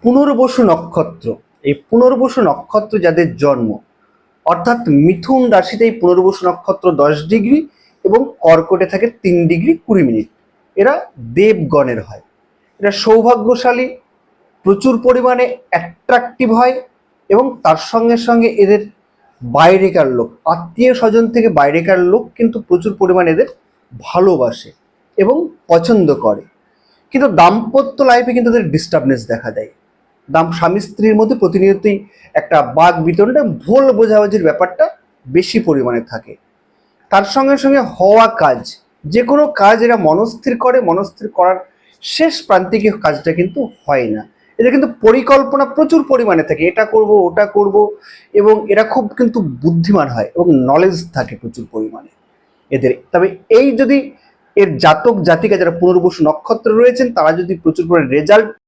পুনর্বসু নক্ষত্র, এই পুনর্বসু নক্ষত্র যাদের জন্ম, অর্থাৎ মিথুন রাশিতে এই পুনর্বসু নক্ষত্র 10 ডিগ্রি এবং কর্কটে থাকে 3 ডিগ্রি 20 মিনিট, এরা দেবগণের হয়। এরা সৌভাগ্যশালী, প্রচুর পরিমাণে অ্যাট্রাকটিভ হয় এবং তার সঙ্গে সঙ্গে এদের বাইরেকার লোক, আত্মীয় স্বজন থেকে বাইরেকার লোক কিন্তু প্রচুর পরিমাণে এদের ভালোবাসে এবং পছন্দ করে। কিন্তু দাম্পত্য লাইফে কিন্তু এদের ডিস্টার্বনেস দেখা দেয়। স্বামী স্ত্রীর মধ্যে প্রতিনিয়তই একটা বাক বিতণ্ডা, ভুল বোঝাবুঝির ব্যাপারটা বেশি পরিমাণে থাকে। তার সঙ্গে সঙ্গে হওয়া কাজ, যে কোনো কাজ এরা মনস্থির করে, মনস্থির করার শেষ প্রান্তিকে কাজটা কিন্তু হয় না। এদের কিন্তু পরিকল্পনা প্রচুর পরিমাণে থাকে, এটা করব ওটা করব, এবং এরা খুব কিন্তু বুদ্ধিমান হয় এবং নলেজ থাকে প্রচুর পরিমাণে এদের। তবে এই যদি এর জাতক জাতিকা যারা পুনর্বসু নক্ষত্র রয়েছেন, তারা যদি প্রচুর পরিমাণে রেজাল্ট